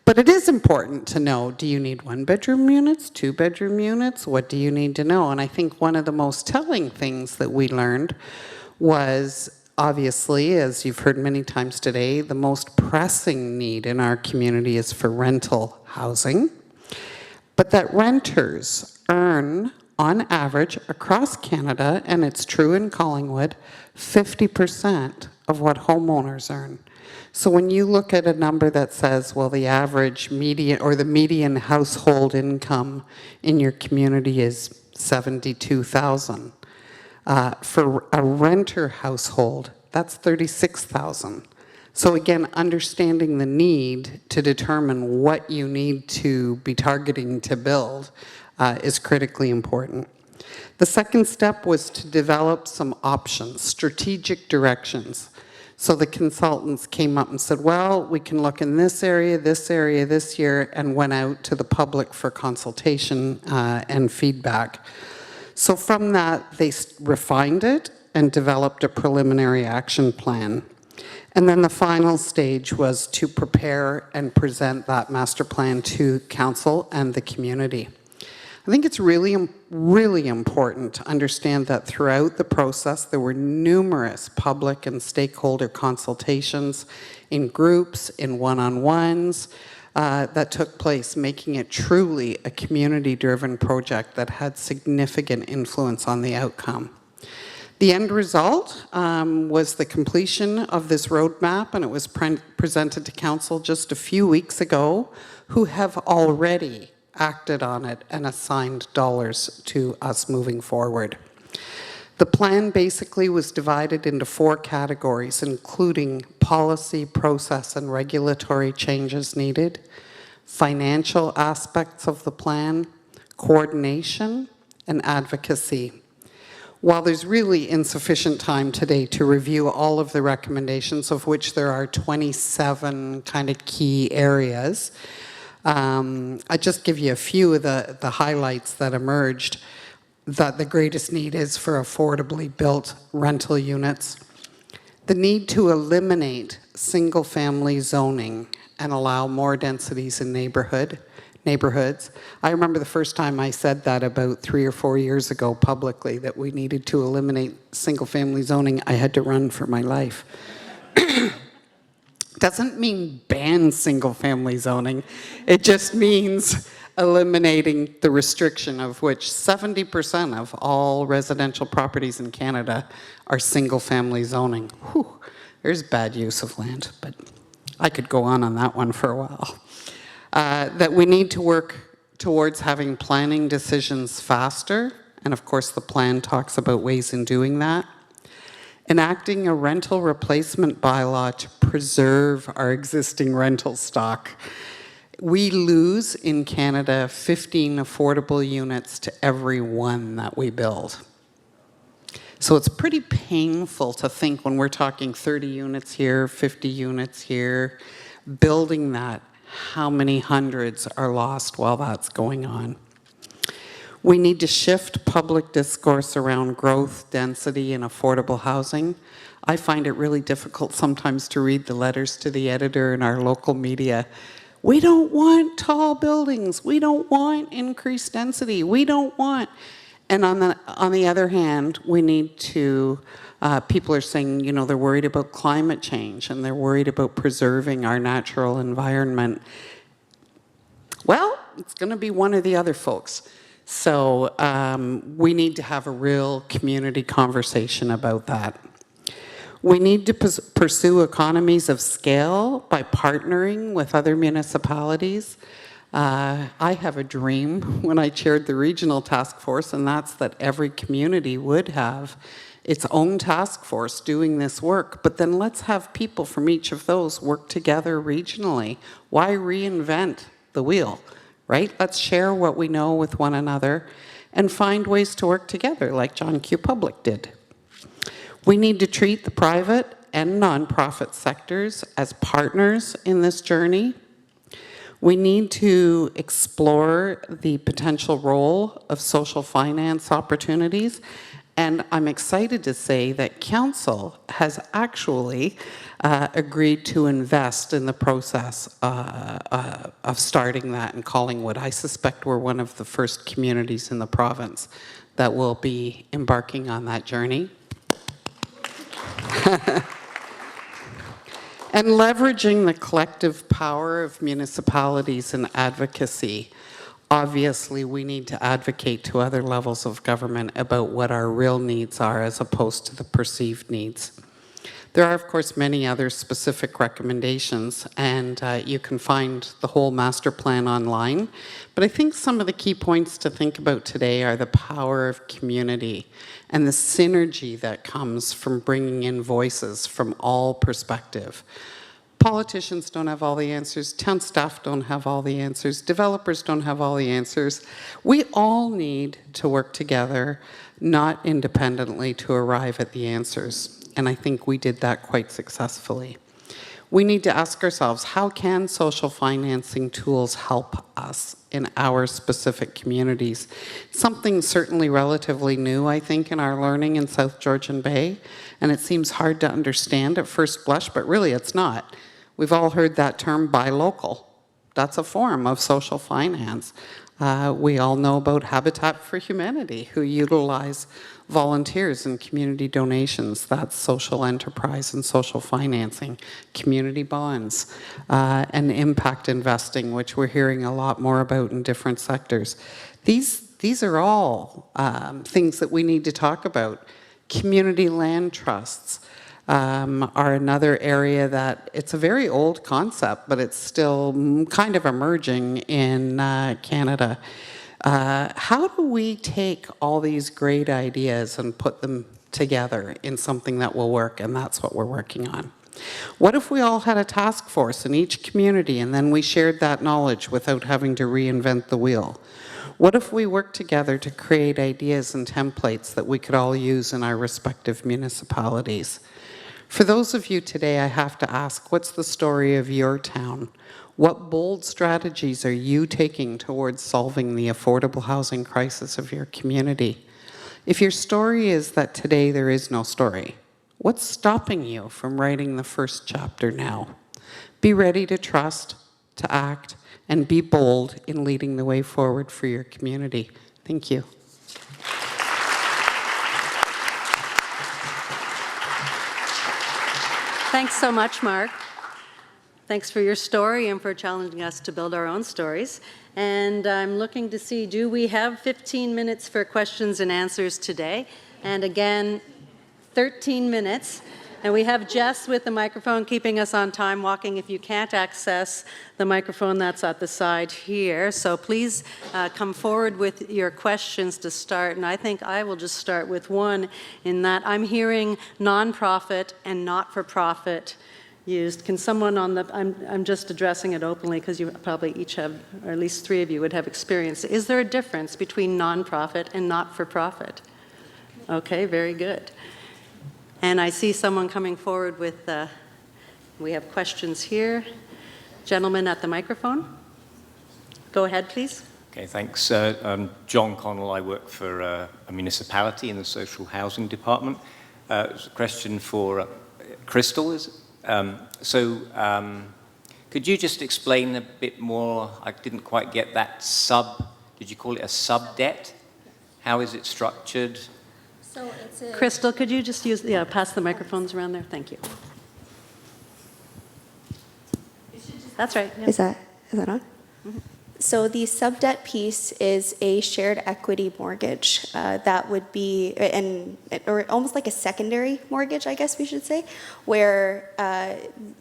But it is important to know, do you need 1-bedroom units, 2-bedroom units? What do you need to know? And I think one of the most telling things that we learned was, obviously, as you've heard many times today, the most pressing need in our community is for rental housing, but that renters earn, on average, across Canada, and it's true in Collingwood, 50% of what homeowners earn. So when you look at a number that says, well, the average median, or the median household income in your community is $72,000, for a renter household, that's $36,000. So again, understanding the need to determine what you need to be targeting to build is critically important. The second step was to develop some options, strategic directions. So the consultants came up and said, well, we can look in this area, this year, and went out to the public for consultation and feedback. So from that, they refined it and developed a preliminary action plan. And then the final stage was to prepare and present that master plan to council and the community. I think it's really, really important to understand that throughout the process, there were numerous public and stakeholder consultations in groups, in one-on-ones, that took place, making it truly a community-driven project that had significant influence on the outcome. The end result was the completion of this roadmap, and it was presented to Council just a few weeks ago, who have already acted on it and assigned dollars to us moving forward. The plan basically was divided into 4 categories, including policy, process, and regulatory changes needed, financial aspects of the plan, coordination, and advocacy. While there's really insufficient time today to review all of the recommendations, of which there are 27 kind of key areas, I just give you a few of the highlights that emerged. That the greatest need is for affordably built rental units. The need to eliminate single-family zoning and allow more densities in neighborhoods. I remember the first time I said that about 3 or 4 years ago publicly, that we needed to eliminate single-family zoning. I had to run for my life. Doesn't mean ban single-family zoning. It just means eliminating the restriction of which 70% of all residential properties in Canada are single-family zoning. Whew, there's bad use of land, but I could go on that one for a while. That we need to work towards having planning decisions faster, and of course the plan talks about ways in doing that. Enacting a rental replacement bylaw to preserve our existing rental stock. We lose in Canada 15 affordable units to every one that we build. So it's pretty painful to think when we're talking 30 units here, 50 units here, building that, how many hundreds are lost while that's going on. We need to shift public discourse around growth, density, and affordable housing. I find it really difficult sometimes to read the letters to the editor in our local media. We don't want tall buildings. We don't want increased density. We don't want. And on the other hand, we need to, people are saying, you know, they're worried about climate change and they're worried about preserving our natural environment. Well, it's going to be one or the other, folks. So we need to have a real community conversation about that. We need to pursue economies of scale by partnering with other municipalities. I have a dream when I chaired the regional task force, and that's that every community would have its own task force doing this work. But then let's have people from each of those work together regionally. Why reinvent the wheel, right? Let's share what we know with one another and find ways to work together like John Q. Public did. We need to treat the private and nonprofit sectors as partners in this journey. We need to explore the potential role of social finance opportunities. And I'm excited to say that Council has actually agreed to invest in the process of starting that in Collingwood. I suspect we're one of the first communities in the province that will be embarking on that journey. And leveraging the collective power of municipalities and advocacy. Obviously, we need to advocate to other levels of government about what our real needs are as opposed to the perceived needs. There are, of course, many other specific recommendations, and you can find the whole master plan online. But I think some of the key points to think about today are the power of community and the synergy that comes from bringing in voices from all perspective. Politicians don't have all the answers, town staff don't have all the answers, developers don't have all the answers. We all need to work together, not independently, to arrive at the answers. And I think we did that quite successfully. We need to ask ourselves, how can social financing tools help us in our specific communities? Something certainly relatively new, I think, in our learning in South Georgian Bay, and it seems hard to understand at first blush, but really it's not. We've all heard that term, buy local. That's a form of social finance. We all know about Habitat for Humanity, who utilize volunteers and community donations. That's social enterprise and social financing, community bonds, and impact investing, which we're hearing a lot more about in different sectors. These are all things that we need to talk about. Community land trusts are another area that it's a very old concept, but it's still kind of emerging in Canada. How do we take all these great ideas and put them together in something that will work? And that's what we're working on. What if we all had a task force in each community and then we shared that knowledge without having to reinvent the wheel? What if we worked together to create ideas and templates that we could all use in our respective municipalities? For those of you today, I have to ask, what's the story of your town? What bold strategies are you taking towards solving the affordable housing crisis of your community? If your story is that today there is no story, what's stopping you from writing the first chapter now? Be ready to trust, to act, and be bold in leading the way forward for your community. Thank you. Thanks so much, Mark. Thanks for your story and for challenging us to build our own stories. And I'm looking to see, do we have 15 minutes for questions and answers today? And again, 13 minutes. And we have Jess with the microphone keeping us on time walking. If you can't access the microphone, that's at the side here. So please come forward with your questions to start. And I think I will just start with one in that I'm hearing nonprofit and not-for-profit used. Can someone on the, I'm just addressing it openly because you probably each have, or at least three of you would have experience. Is there a difference between nonprofit and not-for-profit? Okay, very good. And I see someone coming forward with, we have questions here. Gentleman at the microphone. Go ahead, please. Okay, thanks. I'm John Connell. I work for a municipality in the social housing department. It's a question for Crystal. Could you just explain a bit more? I didn't quite get that did you call it a sub-debt? How is it structured? So it's a Crystal, could you just pass the microphones around there? Thank you. That's right. Yeah. Is that on? Mm-hmm. So the sub-debt piece is a shared equity mortgage that would be, or almost like a secondary mortgage, I guess we should say, where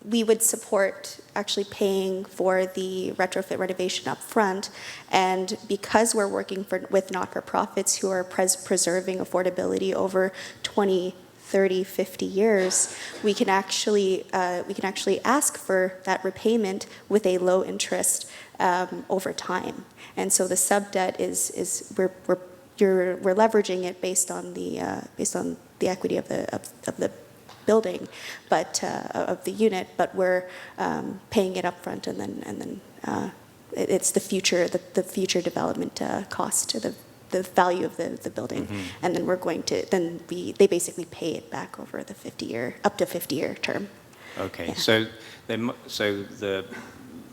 we would support actually paying for the retrofit renovation up front. And because we're working with not-for-profits who are preserving affordability over 20, 30, 50 years, we can actually ask for that repayment with a low interest over time. And so the sub-debt is we're leveraging it based on the equity of the building, but of the unit, but we're paying it upfront, and then it's the future development cost, or the value of the building, and then we're going to they basically pay it back over the 50-year up to 50-year term. Okay, Yeah. so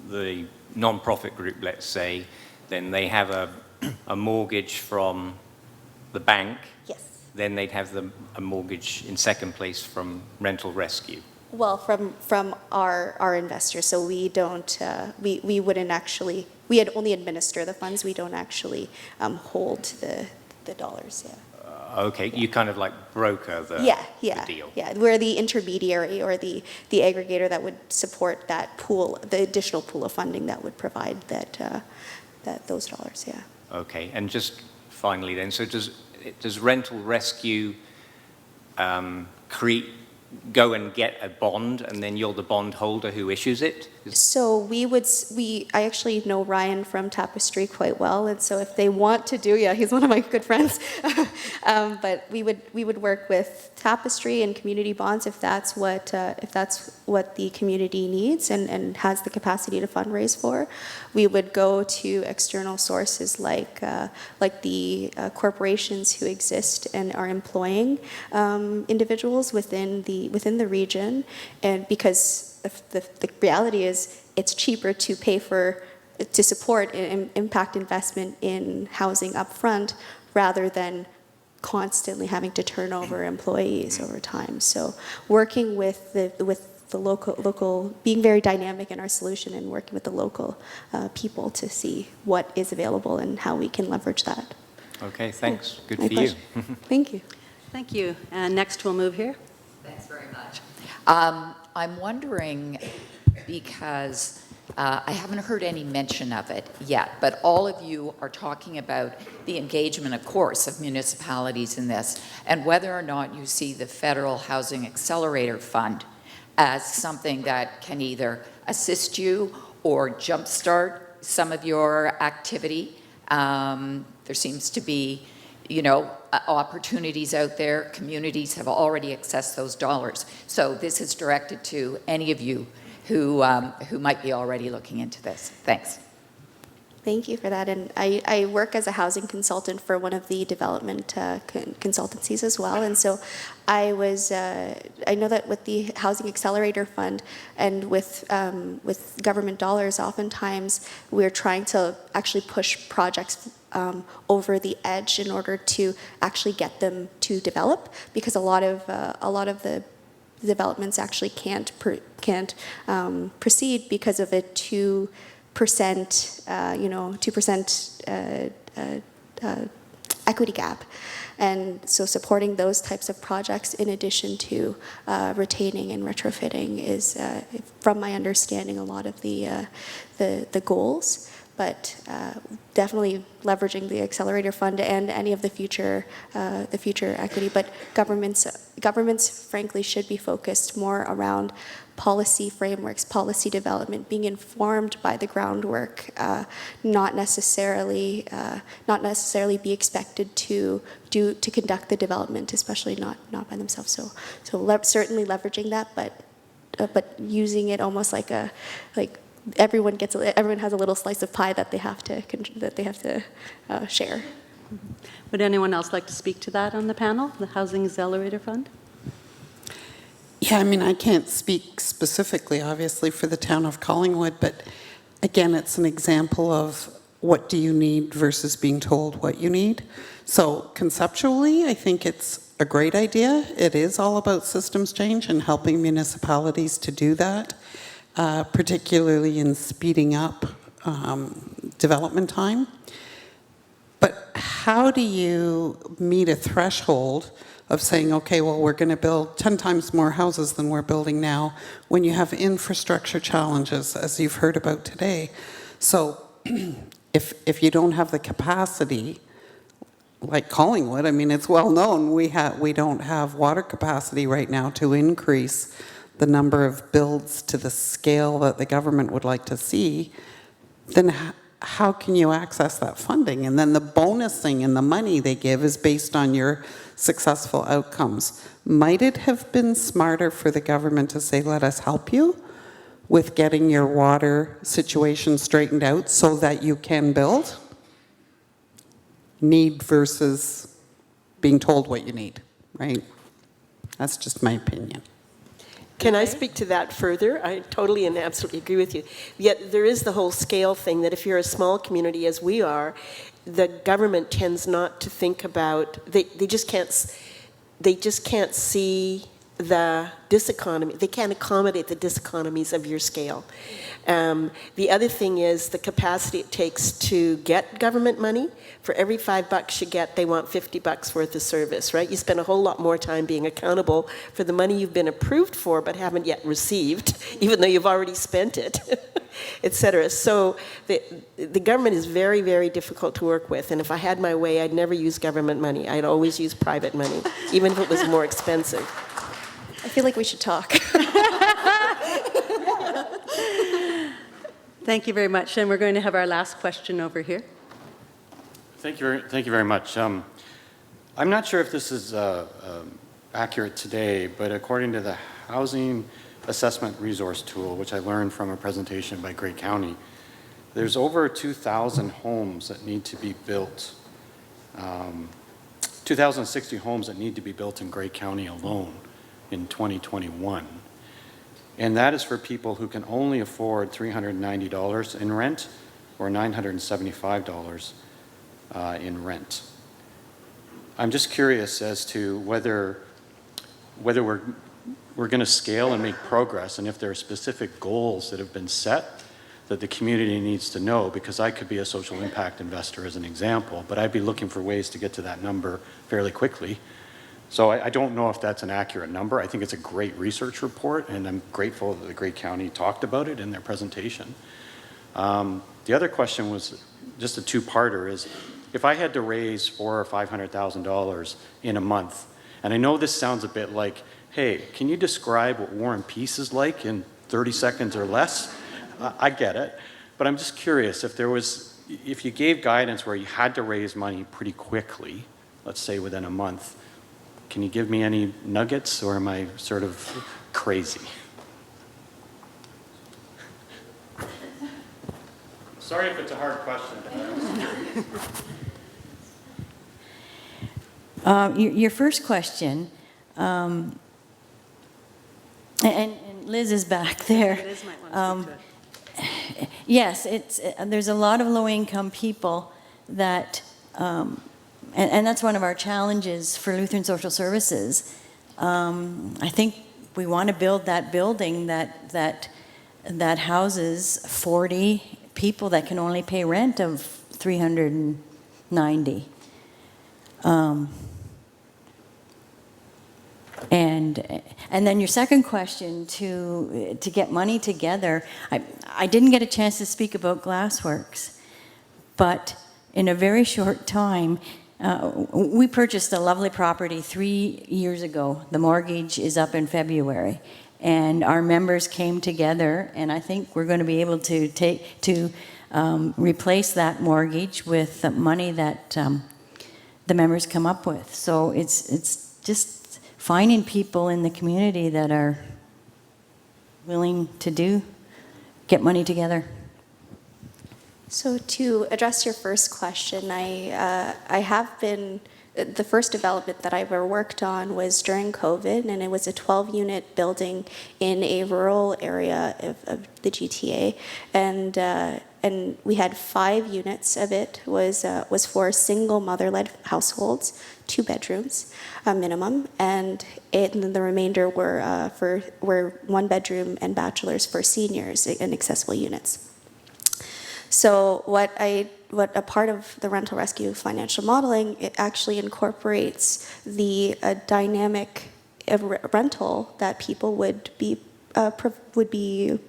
the non-profit group, let's say, then they have a mortgage from the bank. Yes. Then they'd have a mortgage in second place from rental rescue. Well, from our investors, so we don't we wouldn't actually, we'd only administer the funds. We don't actually hold the dollars. Yeah. Okay, you kind of like broker the deal. Yeah. We're the intermediary or the aggregator that would support that pool, the additional pool of funding that would provide those dollars. Yeah. Okay, and just finally then, so does rental rescue go and get a bond, and then you're the bond holder who issues it? So I actually know Ryan from Tapestry quite well, and so if they want to do, he's one of my good friends. But we would work with Tapestry and community bonds if that's what the community needs and has the capacity to fundraise for. We would go to external sources like the corporations who exist and are employing individuals within the region, and because the reality is it's cheaper to to support impact investment in housing up front rather than constantly having to turn over employees over time. So working with the local, being very dynamic in our solution and working with the local people to see what is available and how we can leverage that. Okay, thanks. Good My for pleasure. you. Thank you. Thank you. And next we'll move here. Thanks very much. I'm wondering, because I haven't heard any mention of it yet, but all of you are talking about the engagement, of course, of municipalities in this, and whether or not you see the Federal Housing Accelerator Fund as something that can either assist you or jumpstart some of your activity. There seems to be, you know, opportunities out there. Communities have already accessed those dollars. So this is directed to any of you who might be already looking into this. Thanks. Thank you for that. And I work as a housing consultant for one of the development consultancies as well. And so I know that with the Housing Accelerator Fund and with government dollars, oftentimes we're trying to actually push projects over the edge in order to actually get them to develop, because a lot of the developments actually can't proceed because of a 2% equity gap. And so supporting those types of projects in addition to retaining and retrofitting is, from my understanding, a lot of the goals. But definitely leveraging the accelerator fund and any of the future equity. But governments, frankly, should be focused more around policy frameworks, policy development, being informed by the groundwork, not necessarily be expected to conduct the development, especially not by themselves. So certainly leveraging that, but using it almost like everyone has a little slice of pie that they have to share. Would anyone else like to speak to that on the panel, the Housing Accelerator Fund? Yeah, I mean, I can't speak specifically, obviously, for the town of Collingwood, but again, it's an example of what do you need versus being told what you need. So conceptually, I think it's a great idea. It is all about systems change and helping municipalities to do that, particularly in speeding up development time. But how do you meet a threshold of saying, okay, well, we're going to build 10 times more houses than we're building now, when you have infrastructure challenges, as you've heard about today? So if you don't have the capacity, like Collingwood, I mean, it's well known, we don't have water capacity right now to increase the number of builds to the scale that the government would like to see, then how can you access that funding? And then the bonusing and the money they give is based on your successful outcomes. Might it have been smarter for the government to say, let us help you with getting your water situation straightened out so that you can build? Need versus being told what you need, right? That's just my opinion. Can I speak to that further? I totally and absolutely agree with you. Yet there is the whole scale thing that if you're a small community, as we are, the government tends not to think about, they just can't see the diseconomy. They can't accommodate the diseconomies of your scale. The other thing is the capacity it takes to get government money. For every $5 you get, they want $50 worth of service, right? You spend a whole lot more time being accountable for the money you've been approved for but haven't yet received, even though you've already spent it, et cetera. So the government is very, very difficult to work with. And if I had my way, I'd never use government money. I'd always use private money, even if it was more expensive. I feel like we should talk. Thank you very much. And we're going to have our last question over here. Thank you very much. I'm not sure if this is accurate today, but according to the Housing Assessment Resource Tool, which I learned from a presentation by Grey County, there's over 2,000 homes that need to be built, 2,060 homes that need to be built in Grey County alone in 2021. And that is for people who can only afford $390 in rent or $975 in rent. I'm just curious as to whether we're going to scale and make progress, and if there are specific goals that have been set that the community needs to know, because I could be a social impact investor as an example, but I'd be looking for ways to get to that number fairly quickly. So I don't know if that's an accurate number. I think it's a great research report, and I'm grateful that the Grey County talked about it in their presentation. The other question was just a two-parter, is if I had to raise $400,000 or $500,000 in a month, and I know this sounds a bit like, hey, can you describe what War and Peace is like in 30 seconds or less? I get it, but I'm just curious if you gave guidance where you had to raise money pretty quickly, let's say within a month, can you give me any nuggets, or am I sort of crazy? Sorry if it's a hard question. Your first question, and Liz is back there. Liz might want to speak to it. Yes, there's a lot of low-income people that, and that's one of our challenges for Lutheran Social Services. I think we want to build that building that houses 40 people that can only pay rent of $390. And then your second question, to get money together, I didn't get a chance to speak about Glassworks, but in a very short time, we purchased a lovely property 3 years ago. The mortgage is up in February, and our members came together, and I think we're going to be able to replace that mortgage with the money that the members come up with. So it's just finding people in the community that are willing to get money together. So to address your first question, I have been, the first development that I ever worked on was during COVID, and it was a 12-unit building in a rural area of the GTA, and we had 5 units of it was for single mother-led households, 2 bedrooms minimum, and then the remainder were 1 bedroom and bachelors for seniors in accessible units. So what a part of the rental rescue financial modeling, it actually incorporates the dynamic rental that people would be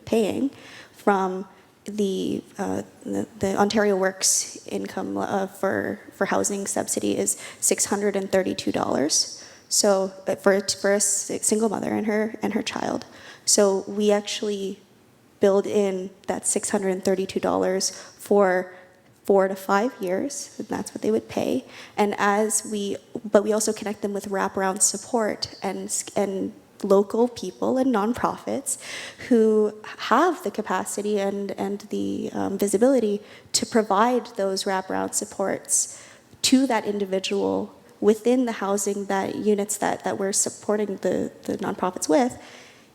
paying from the Ontario Works income for housing subsidy is $632. So for a single mother and her child. So we actually build in that $632 for 4 to 5 years, and that's what they would pay. And but we also connect them with wraparound support and local people and nonprofits who have the capacity and the visibility to provide those wraparound supports to that individual within the housing units that we're supporting the nonprofits with,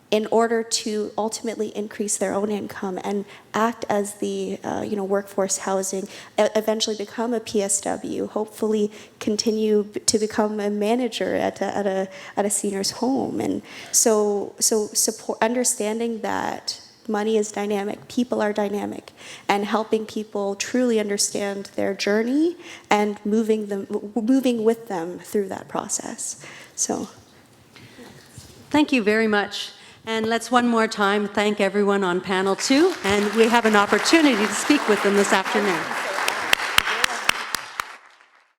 in order to ultimately increase their own income and act as the workforce housing, eventually become a PSW, hopefully continue to become a manager at a senior's home. And so support, understanding that money is dynamic, people are dynamic, and helping people truly understand their journey and moving with them through that process. So, Thank you very much. And let's one more time thank everyone on panel 2, and we have an opportunity to speak with them this afternoon.